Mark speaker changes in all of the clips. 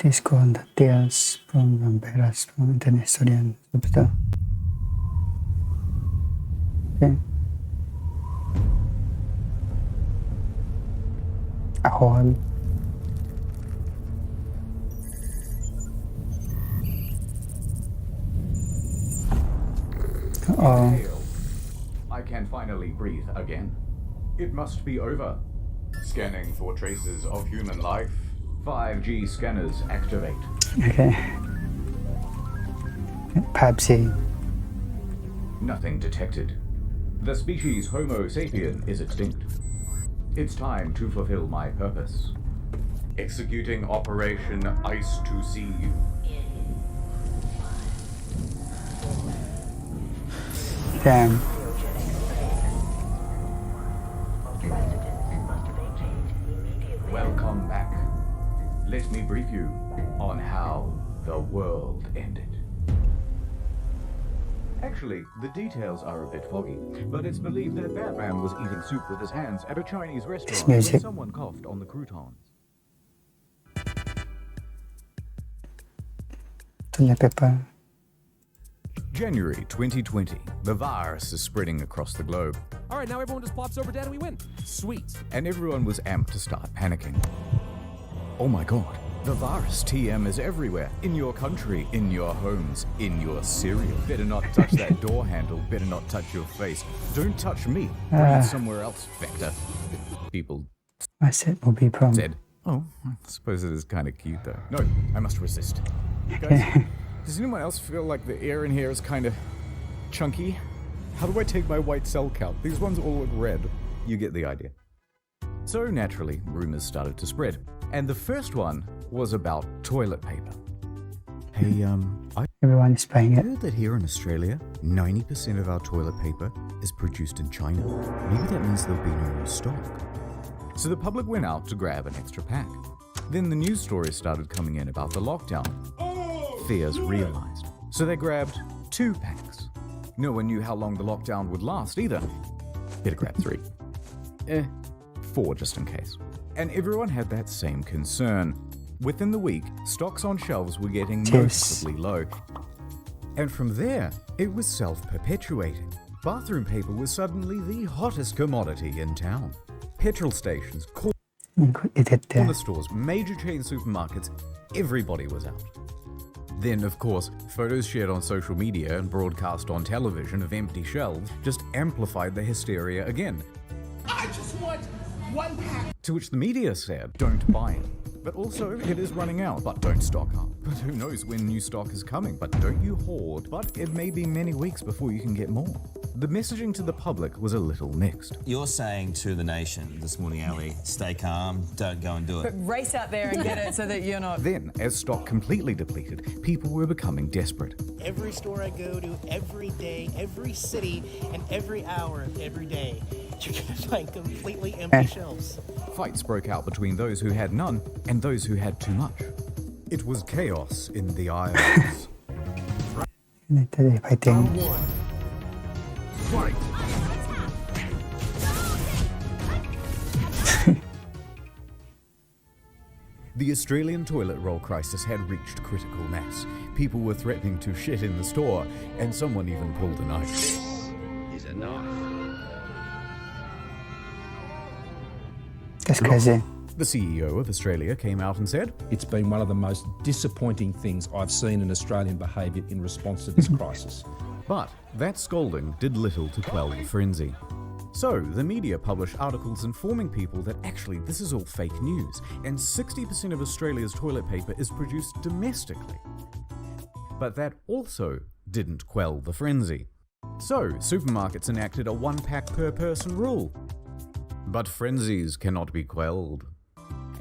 Speaker 1: This called Tales from TheVarus from Internet Historian Superstar. Okay. A hall.
Speaker 2: I can finally breathe again. It must be over. Scanning for traces of human life. 5G scanners activate.
Speaker 1: Okay. 5G.
Speaker 2: Nothing detected. The species Homo sapien is extinct. It's time to fulfill my purpose. Executing Operation Ice to Sea.
Speaker 1: Damn.
Speaker 2: Welcome back. Let me brief you on how the world ended. Actually, the details are a bit foggy, but it's believed that Batman was eating soup with his hands at a Chinese restaurant when someone coughed on the croutons.
Speaker 1: Toilet paper.
Speaker 2: January 2020. The virus is spreading across the globe.
Speaker 3: All right, now everyone just pops over dead and we win. Sweet.
Speaker 2: And everyone was amped to start panicking. Oh my god, the virus TM is everywhere. In your country, in your homes, in your cereal. Better not touch that door handle, better not touch your face. Don't touch me. Breathe somewhere else, Vector. People said, oh, I suppose it is kind of cute though. No, I must resist. Guys, does anyone else feel like the air in here is kind of chunky? How do I take my white cell count? These ones all look red. You get the idea. So naturally, rumors started to spread. And the first one was about toilet paper. Hey,
Speaker 1: Everyone is buying
Speaker 2: I
Speaker 1: it.
Speaker 2: heard that here in Australia, 90% of our toilet paper is produced in China. Maybe that means there'll be no more stock. So the public went out to grab an extra pack. Then the news stories started coming in about the lockdown. Fears realized. So they grabbed 2 packs. No one knew how long the lockdown would last either. Better grab 3. 4 just in case. And everyone had that same concern. Within the week, stocks on shelves were getting noticeably low. And from there, it was self-perpetuating. Bathroom paper was suddenly the hottest commodity in town. Petrol stations, corner stores, major chain supermarkets, everybody was out. Then, of course, photos shared on social media and broadcast on television of empty shelves just amplified the hysteria again.
Speaker 4: I just want 1 pack.
Speaker 2: To which the media said, don't buy it. But also, it is running out, but don't stock up. But who knows when new stock is coming, but don't you hoard. But it may be many weeks before you can get more. The messaging to the public was a little mixed.
Speaker 5: You're saying to the nation this morning, Ali, stay calm, don't go and do it.
Speaker 6: But race out there and get it so that you're not...
Speaker 2: Then, as stock completely depleted, people were becoming desperate.
Speaker 4: Every store I go to, every day, every city, and every hour of every day, you're going to find completely empty shelves.
Speaker 2: Fights broke out between those who had none and those who had too much. It was chaos in the aisles.
Speaker 1: Fighting.
Speaker 2: Fight! The Australian toilet roll crisis had reached critical mass. People were threatening to shit in the store, and someone even pulled a knife.
Speaker 7: This is enough.
Speaker 1: That's crazy.
Speaker 2: The CEO of Australia came out and said,
Speaker 8: It's been one of the most disappointing things I've seen in Australian behaviour in response to this crisis.
Speaker 2: But that scolding did little to quell the frenzy. So, the media published articles informing people that actually this is all fake news, and 60% of Australia's toilet paper is produced domestically. But that also didn't quell the frenzy. So, supermarkets enacted a 1 pack per person rule. But frenzies cannot be quelled.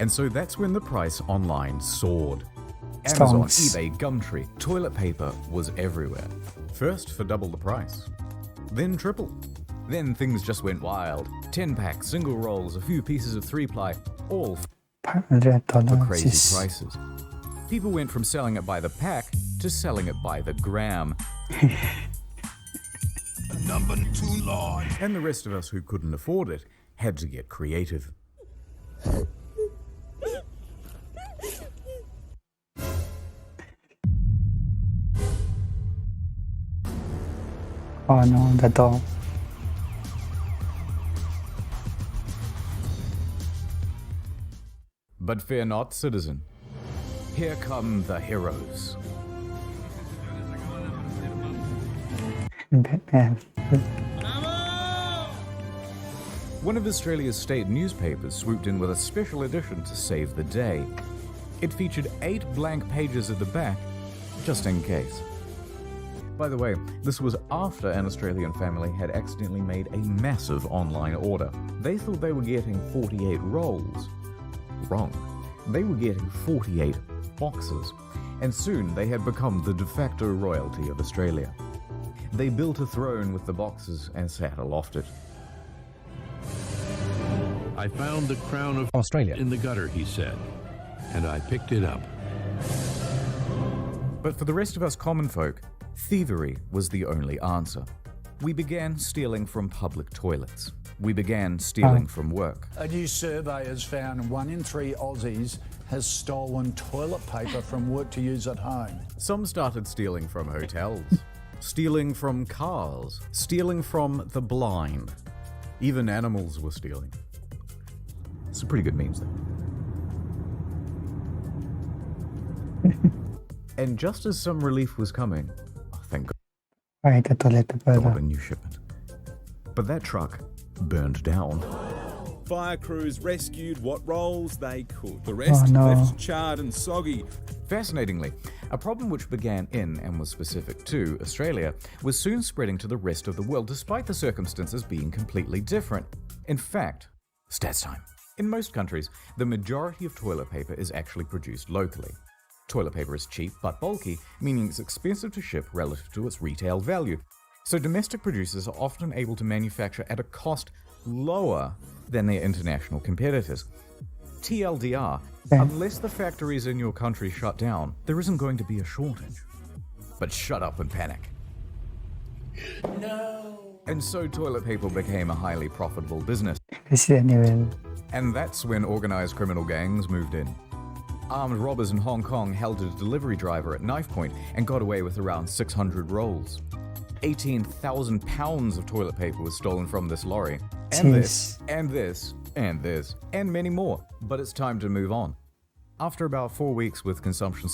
Speaker 2: And so that's when the price online soared. Amazon, eBay, Gumtree, toilet paper was everywhere. First for double the price, then triple. Then things just went wild. 10 packs, single rolls, a few pieces of 3-ply, all for crazy prices. People went from selling it by the pack to selling it by the gram.
Speaker 7: Number 2 large.
Speaker 2: And the rest of us who couldn't afford it had to get creative.
Speaker 1: Oh no, the dog.
Speaker 2: But fear not, citizen. Here come the heroes.
Speaker 1: Batman.
Speaker 2: One of Australia's state newspapers swooped in with a special edition to save the day. It featured 8 blank pages at the back, just in case. By the way, this was after an Australian family had accidentally made a massive online order. They thought they were getting 48 rolls. Wrong. They were getting 48 boxes, and soon they had become the de facto royalty of Australia. They built a throne with the boxes and sat aloft it.
Speaker 7: I found the crown of
Speaker 8: Australia.
Speaker 7: in the gutter, he said, and I picked it up.
Speaker 2: But for the rest of us common folk, thievery was the only answer. We began stealing from public toilets. We began stealing from work.
Speaker 9: A new survey has found 1 in 3 Aussies has stolen toilet paper from work to use at home.
Speaker 2: Some started stealing from hotels, stealing from cars, stealing from the blind. Even animals were stealing. Some pretty good memes there. And just as some relief was coming, oh, thank
Speaker 1: Right, the toilet paper.
Speaker 2: God, a new shipment. But that truck burned down.
Speaker 10: Fire crews rescued what rolls they could. The rest
Speaker 1: Oh, no.
Speaker 10: left charred and soggy.
Speaker 2: Fascinatingly, a problem which began in and was specific to Australia was soon spreading to the rest of the world, despite the circumstances being completely different. In fact, stats time. In most countries, the majority of toilet paper is actually produced locally. Toilet paper is cheap but bulky, meaning it's expensive to ship relative to its retail value. So domestic producers are often able to manufacture at a cost lower than their international competitors. TLDR, unless the factories in your country shut down, there isn't going to be a shortage. But shut up and panic. No. And so toilet paper became a highly profitable business.
Speaker 1: Resident Evil.
Speaker 2: And that's when organized criminal gangs moved in. Armed robbers in Hong Kong held a delivery driver at knife point and got away with around 600 rolls. 18,000 pounds of toilet paper was stolen from this lorry. And this, and this, and this, and many more. But it's time to move on. After about 4 weeks with consumption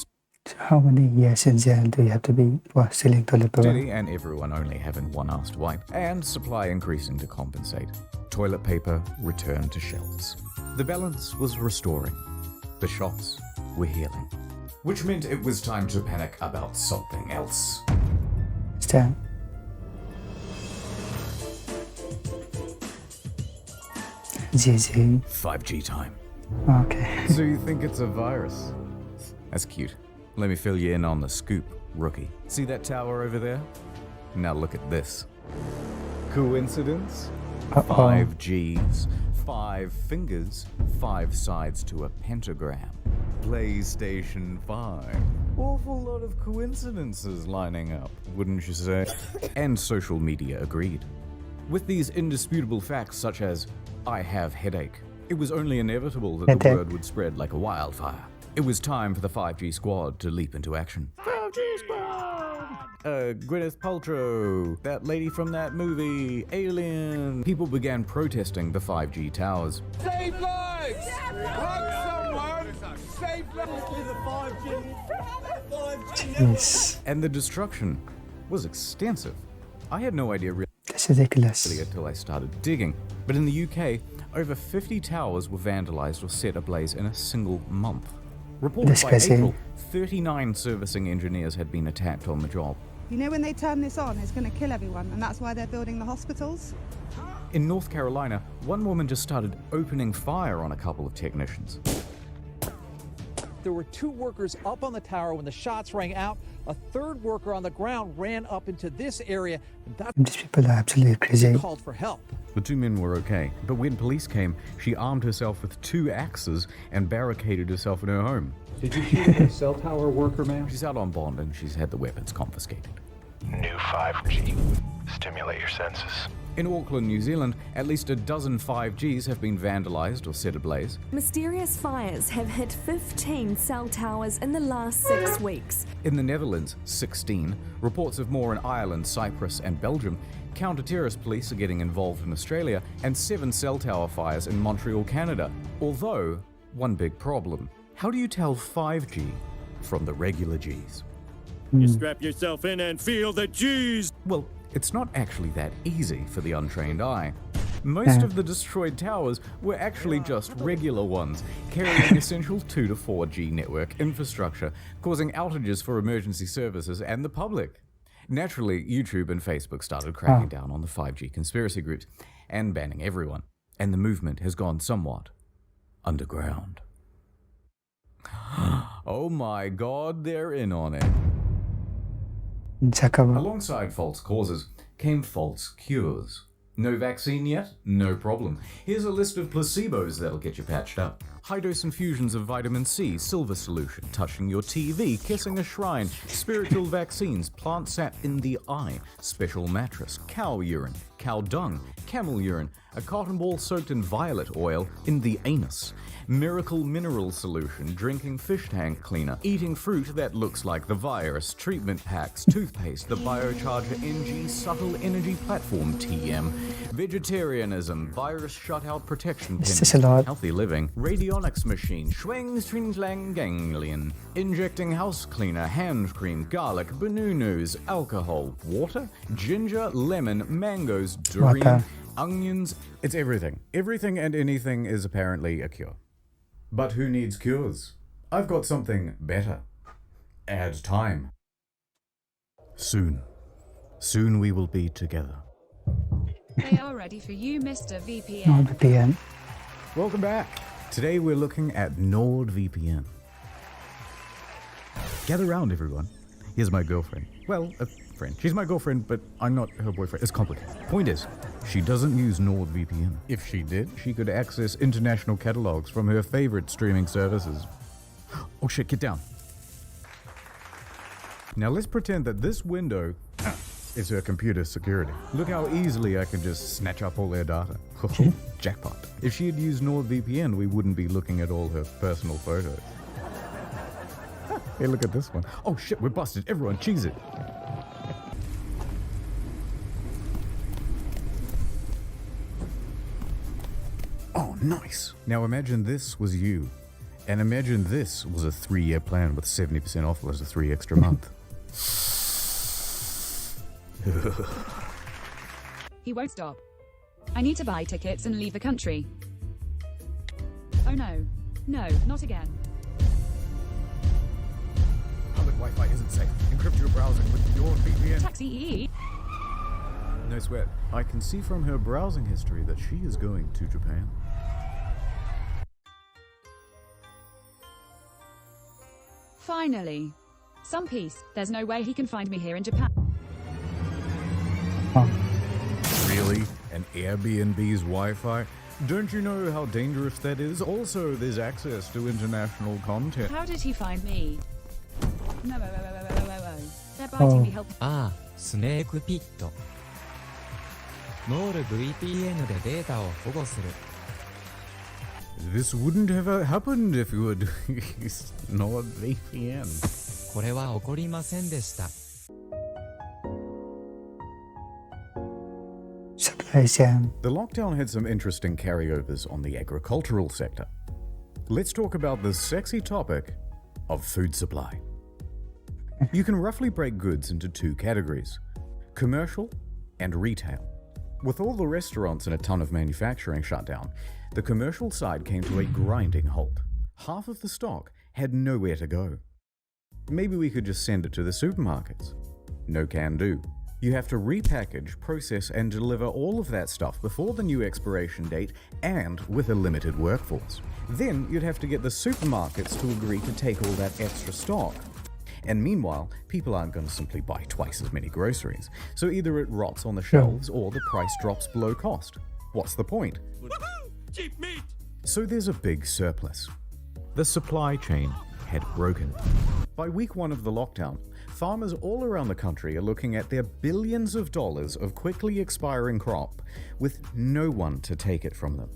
Speaker 1: How many years in jail do you have to be for stealing toilet paper?
Speaker 2: steady and everyone only having one ass to wipe, and supply increasing to compensate, toilet paper returned to shelves. The balance was restoring. The shops were healing. Which meant it was time to panic about something else.
Speaker 1: Stand. GG.
Speaker 2: 5G time.
Speaker 1: Okay.
Speaker 2: So you think it's a virus? That's cute. Let me fill you in on the scoop, rookie. See that tower over there? Now look at this. Coincidence? 5 Gs, 5 fingers, 5 sides to a pentagram. PlayStation 5. Awful lot of coincidences lining up, wouldn't you say? And social media agreed. With these indisputable facts such as, I have headache, it was only inevitable that the word would spread like a wildfire. It was time for the 5G squad to leap into action. 5G squad! Gwyneth Paltrow, that lady from that movie, Alien. People began protesting the 5G towers.
Speaker 10: Save lives! Hug someone! Save lives!
Speaker 1: Yes.
Speaker 2: And the destruction was extensive. I had no idea really
Speaker 1: That's ridiculous.
Speaker 2: until I started digging. But in the UK, over 50 towers were vandalized or set ablaze in a single month. Reported
Speaker 1: That's
Speaker 2: by
Speaker 1: crazy.
Speaker 2: April, 39 servicing engineers had been attacked on the job.
Speaker 11: You know, when they turn this on, it's going to kill everyone, and that's why they're building the hospitals.
Speaker 2: In North Carolina, one woman just started opening fire on a couple of technicians.
Speaker 3: There were 2 workers up on the tower when the shots rang out. A 3rd worker on the ground ran up into this area. And that's
Speaker 1: These people are absolutely crazy.
Speaker 3: called for help.
Speaker 2: The 2 men were okay, but when police came, she armed herself with 2 axes and barricaded herself in her home.
Speaker 8: Did you shoot a cell tower worker, ma'am?
Speaker 2: She's out on bond and she's had the weapons confiscated.
Speaker 12: New 5G. Stimulate your senses.
Speaker 2: In Auckland, New Zealand, at least a dozen 5Gs have been vandalised or set ablaze.
Speaker 12: Mysterious fires have hit 15 cell towers in the last 6 weeks.
Speaker 2: In the Netherlands, 16. Reports of more in Ireland, Cyprus and Belgium. Counter-terrorist police are getting involved in Australia, and 7 cell tower fires in Montreal, Canada. Although, one big problem. How do you tell 5G from the regular Gs?
Speaker 10: You strap yourself in and feel the G's.
Speaker 2: Well, it's not actually that easy for the untrained eye. Most of the destroyed towers were actually just regular ones, carrying essential 2 to 4G network infrastructure, causing outages for emergency services and the public. Naturally, YouTube and Facebook started cracking down on the 5G conspiracy groups and banning everyone, and the movement has gone somewhat underground. Oh my god, they're in on it. Alongside false causes came false cures. No vaccine yet? No problem. Here's a list of placebos that'll get you patched up. High-dose infusions of vitamin C, silver solution, touching your TV, kissing a shrine, spiritual vaccines, plant sap in the eye, special mattress, cow urine, cow dung, camel urine, a cotton ball soaked in violet oil in the anus, miracle mineral solution, drinking fish tank cleaner, eating fruit that looks like TheVarus, treatment packs, toothpaste, the Biocharger NG subtle energy platform TM, vegetarianism, virus shutout protection pins, healthy living, radionics machine, schwang string lang ganglion, injecting house cleaner, hand cream, garlic, banunus, alcohol, water, ginger, lemon, mangoes, durian, onions. It's everything. Everything and anything is apparently a cure. But who needs cures? I've got something better. Add time. Soon. Soon we will be together.
Speaker 13: They are ready for you, Mr. VPN.
Speaker 1: NordVPN.
Speaker 2: Welcome back. Today we're looking at NordVPN. Gather round, everyone. Here's my girlfriend. Well, a friend. She's my girlfriend, but I'm not her boyfriend. It's complicated. Point is, she doesn't use NordVPN. If she did, she could access international catalogs from her favorite streaming services. Oh shit, get down. Now let's pretend that this window is her computer security. Look how easily I can just snatch up all their data. Jackpot. If she had used NordVPN, we wouldn't be looking at all her personal photos. Hey, look at this one. Oh shit, we're busted. Everyone, cheese it. Oh, nice. Now imagine this was you. And imagine this was a 3-year plan with 70% off plus a 3 extra month.
Speaker 13: He won't stop. I need to buy tickets and leave the country. Oh no. No, not again.
Speaker 2: Public Wi-Fi isn't safe. Encrypt your browsing with your VPN.
Speaker 13: Taxi EE.
Speaker 2: No sweat. I can see from her browsing history that she is going to Japan.
Speaker 13: Finally. Some peace. There's no way he can find me here in Japan.
Speaker 2: Really? An Airbnb's Wi-Fi? Don't you know how dangerous that is? Also, there's access to international content.
Speaker 13: How did he find me? No. They're biting me. Help.
Speaker 14: ああ、スネークピット。NordVPN でデータを保護する。
Speaker 2: This wouldn't have happened if you had used NordVPN.
Speaker 14: これは起こりませんでした。
Speaker 1: Supply chain.
Speaker 2: The lockdown had some interesting carryovers on the agricultural sector. Let's talk about the sexy topic of food supply. You can roughly break goods into 2 categories: commercial and retail. With all the restaurants and a ton of manufacturing shut down, the commercial side came to a grinding halt. Half of the stock had nowhere to go. Maybe we could just send it to the supermarkets. No can do. You have to repackage, process, and deliver all of that stuff before the new expiration date and with a limited workforce. Then you'd have to get the supermarkets to agree to take all that extra stock. And meanwhile, people aren't going to simply buy twice as many groceries. So either it rots on the shelves or the price drops below cost. What's the point?
Speaker 10: Cheap meat!
Speaker 2: So there's a big surplus. The supply chain had broken. By week 1 of the lockdown, farmers all around the country are looking at their billions of dollars of quickly expiring crop with no one to take it from them.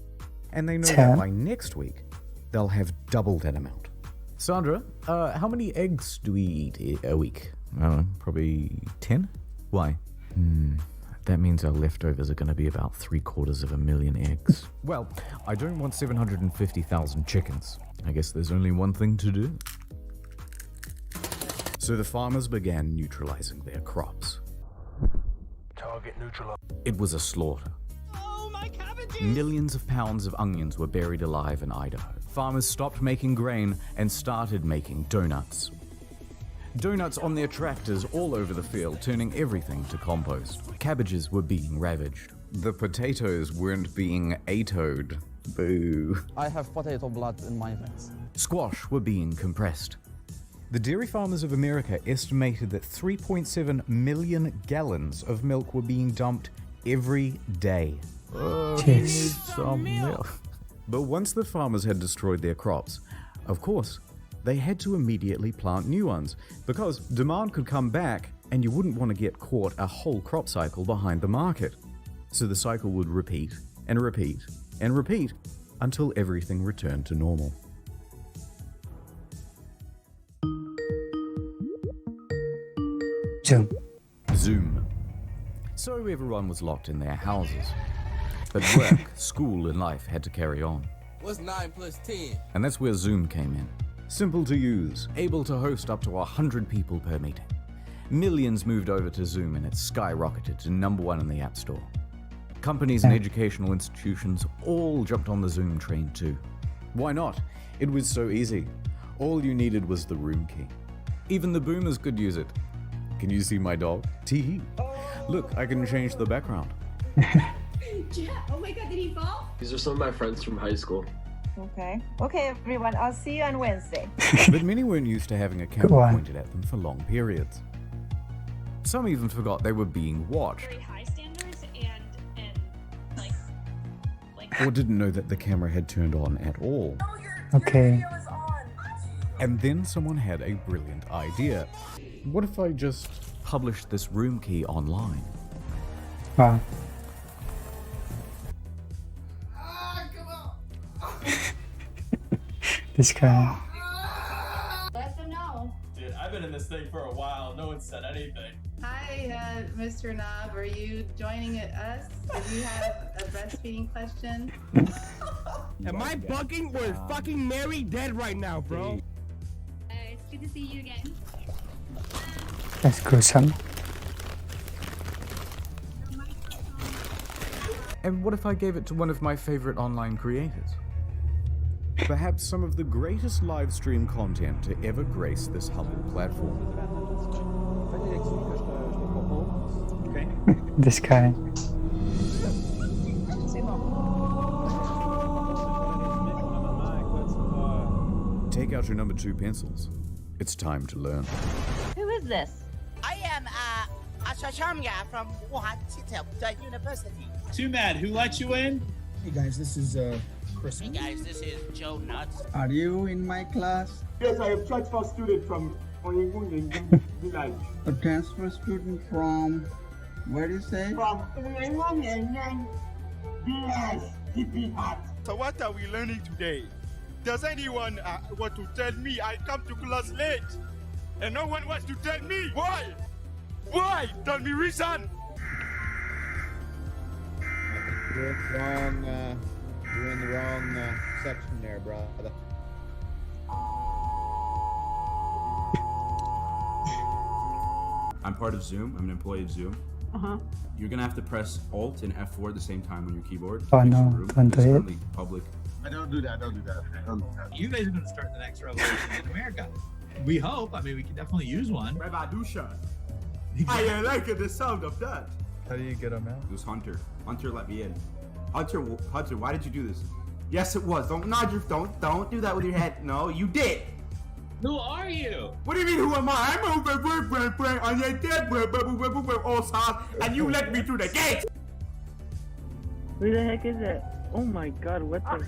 Speaker 2: And they know that by next week, they'll have double that amount. Sandra, how many eggs do we eat a week? I don't know, probably 10? Why? That means our leftovers are going to be about 750,000 eggs. Well, I don't want 750,000 chickens. I guess there's only one thing to do. So the farmers began neutralizing their crops.
Speaker 15: Target neutralized.
Speaker 2: It was a slaughter.
Speaker 4: Oh, my cabbages!
Speaker 2: Millions of pounds of onions were buried alive in Idaho. Farmers stopped making grain and started making donuts. Donuts on their tractors all over the field, turning everything to compost. Cabbages were being ravaged. The potatoes weren't being atoed. Boo.
Speaker 3: I have potato blood in my veins.
Speaker 2: Squash were being compressed. The dairy farmers of America estimated that 3.7 million gallons of milk were being dumped every day. Some milk. But once the farmers had destroyed their crops, of course, they had to immediately plant new ones because demand could come back and you wouldn't want to get caught a whole crop cycle behind the market. So the cycle would repeat and repeat and repeat until everything returned to normal. Zoom. So everyone was locked in their houses. But work, school, and life had to carry on.
Speaker 16: What's 9 plus 10?
Speaker 2: And that's where Zoom came in. Simple to use, able to host up to 100 people per meeting. Millions moved over to Zoom and it skyrocketed to #1 in the App Store. Companies and educational institutions all jumped on the Zoom train too. Why not? It was so easy. All you needed was the room key. Even the boomers could use it. Can you see my dog? Tee-hee. Look, I can change the background.
Speaker 17: Oh my god, did he fall?
Speaker 18: These are some of my friends from high school.
Speaker 17: Okay, everyone, I'll see you on Wednesday.
Speaker 2: But many weren't used to having a camera pointed at them for long periods. Some even forgot they were being watched.
Speaker 19: Very high standards and like
Speaker 2: or didn't know that the camera had turned on at all.
Speaker 1: Okay.
Speaker 2: And then someone had a brilliant idea. What if I just published this room key online?
Speaker 1: Wow. This guy.
Speaker 19: let them know.
Speaker 20: Dude, I've been in this thing for a while. No one said anything.
Speaker 21: Hi, Mr. Knob. Are you joining us? Do you have a breastfeeding question?
Speaker 15: Am I bugging or is fucking Mary dead right now, bro?
Speaker 19: It's good to see you again.
Speaker 1: That's gruesome.
Speaker 2: And what if I gave it to one of my favorite online creators? Perhaps some of the greatest live stream content to ever grace this humble platform.
Speaker 20: Okay.
Speaker 1: This guy.
Speaker 2: Take out your number 2 pencils. It's time to learn.
Speaker 17: Who is this?
Speaker 4: I am Ashashamya from WHAAT University.
Speaker 20: Too mad. Who let you in?
Speaker 22: Hey guys, this is Chris.
Speaker 4: Hey guys, this is Joe Nuts.
Speaker 22: Are you in my class?
Speaker 23: Yes, I am transfer student from village.
Speaker 22: A transfer student from, where do you say?
Speaker 23: From village.
Speaker 24: So what are we learning today? Does anyone want to tell me I come to class late? And no one wants to tell me why? Why? Tell me reason.
Speaker 25: You're in the wrong section there, brother.
Speaker 26: I'm part of Zoom. I'm an employee of Zoom. You're gonna have to press Alt and F4 at the same time on your keyboard.
Speaker 1: Oh no, don't do it.
Speaker 26: Public.
Speaker 23: I don't do that.
Speaker 20: You guys are going to start the next revolution in America. We hope. I mean, we can definitely use one.
Speaker 23: Revolution. I like the sound of that.
Speaker 25: How do you get him out?
Speaker 26: It was Hunter. Hunter let me in. Hunter, why did you do this? Yes, it was. Don't nod your. Don't do that with your head. No, you did.
Speaker 20: Who are you?
Speaker 23: What do you mean, who am I? I'm on your dead and you let me through the gate.
Speaker 17: Who the heck is it? Oh my god, what the?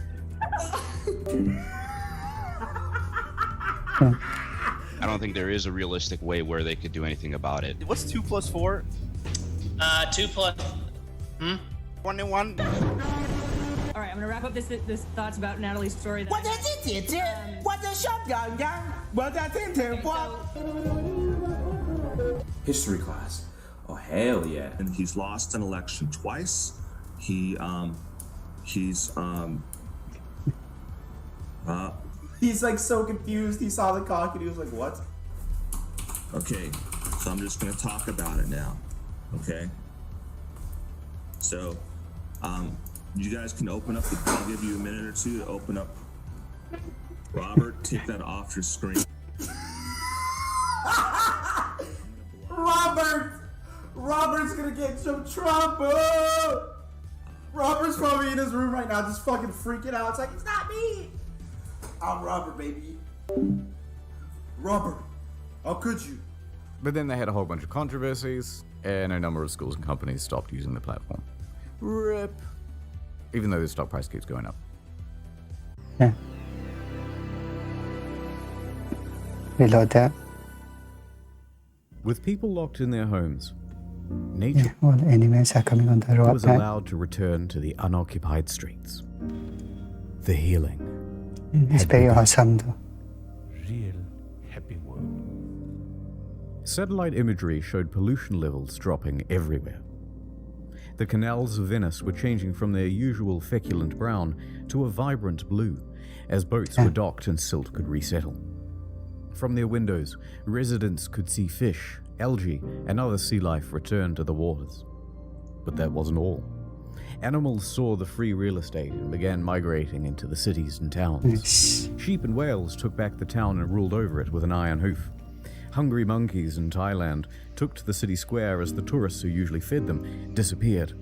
Speaker 5: I don't think there is a realistic way where they could do anything about it.
Speaker 26: What's 2 plus 4?
Speaker 4: 2 plus.
Speaker 26: 21.
Speaker 6: All right, I'm gonna wrap up this thoughts about Natalie's story.
Speaker 7: History class. Oh hell yeah! And he's lost an election twice. He's
Speaker 26: like so confused. He saw the cock and he was like, "What?"
Speaker 7: Okay, so I'm just gonna talk about it now. Okay. So, you guys can open up. I'll give you a minute or two to open up. Robert, take that off your screen.
Speaker 26: Robert's gonna get in some trouble. Robert's probably in his room right now, just fucking freaking out. It's like, it's not me. I'm Robert, baby. Robert, how could you?
Speaker 2: But then they had a whole bunch of controversies, and a number of schools and companies stopped using the platform. RIP. Even though the stock price keeps going up.
Speaker 1: Yeah. Reload that.
Speaker 2: With people locked in their homes, nature
Speaker 1: All the enemies are coming on the road.
Speaker 2: was allowed to return to the unoccupied streets. The healing.
Speaker 1: It's very awesome though.
Speaker 7: Real happy world.
Speaker 2: Satellite imagery showed pollution levels dropping everywhere. The canals of Venice were changing from their usual feculent brown to a vibrant blue, as boats were docked and silt could resettle. From their windows, residents could see fish, algae, and other sea life return to the waters. But that wasn't all. Animals saw the free real estate and began migrating into the cities and towns. Sheep and whales took back the town and ruled over it with an iron hoof. Hungry monkeys in Thailand took to the city square as the tourists who usually fed them disappeared.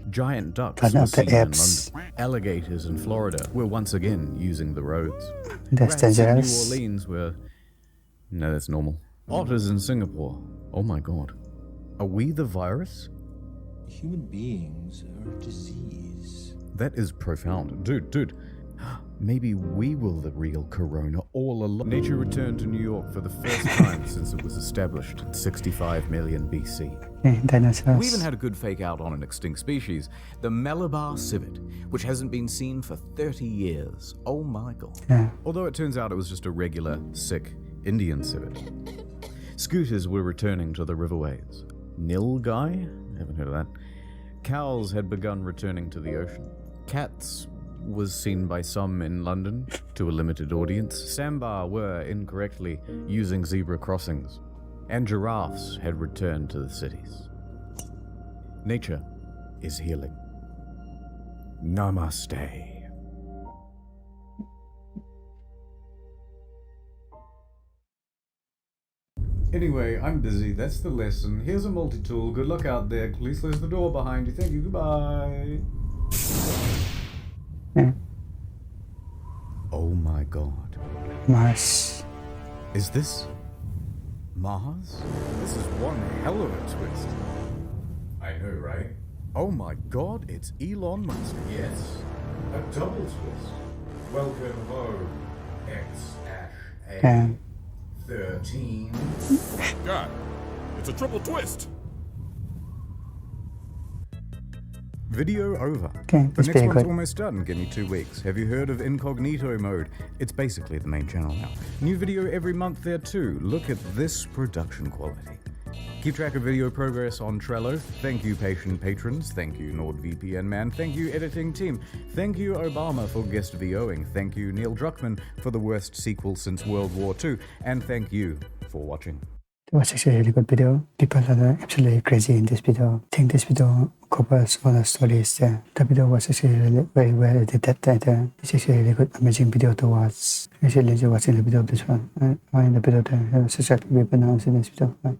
Speaker 2: Giant ducks were seen in London. Alligators in Florida were once again using the roads.
Speaker 1: That's
Speaker 2: Rats in
Speaker 1: dangerous.
Speaker 2: New Orleans were... No, that's normal. Otters in Singapore. Oh my god. Are we the virus?
Speaker 8: Human beings are disease.
Speaker 2: That is profound. Dude. Maybe we were the real corona all along. Nature returned to New York for the first time since it was established in 65 million BC.
Speaker 1: Dinosaurs.
Speaker 2: We even had a good fake out on an extinct species, the Malabar civet, which hasn't been seen for 30 years. Oh my god.
Speaker 1: Yeah.
Speaker 2: Although it turns out it was just a regular, sick Indian civet. Scooters were returning to the riverways. Nilgai? Haven't heard of that. Cows had begun returning to the ocean. Cats was seen by some in London to a limited audience. Sambar were incorrectly using zebra crossings. And giraffes had returned to the cities. Nature is healing. Namaste. Anyway, I'm busy. That's the lesson. Here's a multi-tool. Good luck out there. Please close the door behind you. Thank you. Goodbye.
Speaker 1: Yeah.
Speaker 2: Oh my god.
Speaker 1: Mars.
Speaker 2: Is this Mars? This is one hell of a twist. I know, right? Oh my god, it's Elon Musk. Yes. A double twist. Welcome home, X-A. 13.
Speaker 10: God, it's a triple twist.
Speaker 2: Video over.
Speaker 1: Okay,
Speaker 2: The
Speaker 1: that's
Speaker 2: next
Speaker 1: pretty
Speaker 2: one's
Speaker 1: good.
Speaker 2: almost done. Give me 2 weeks. Have you heard of incognito mode? It's basically the main channel now. New video every month there too. Look at this production quality. Keep track of video progress on Trello. Thank you, patient patrons. Thank you, NordVPN man. Thank you, editing team. Thank you, Obama, for guest VOing. Thank you, Neil Druckmann, for the worst sequel since World War II. And thank you for watching.
Speaker 1: It was actually a really good video. People are absolutely crazy in this video. I think this video covers all the stories there. The video was actually really very well edited. It's actually a really good, amazing video to watch. I actually enjoy watching the video of this one. I find the video there. Subscribe to be pronounced in this video. Bye.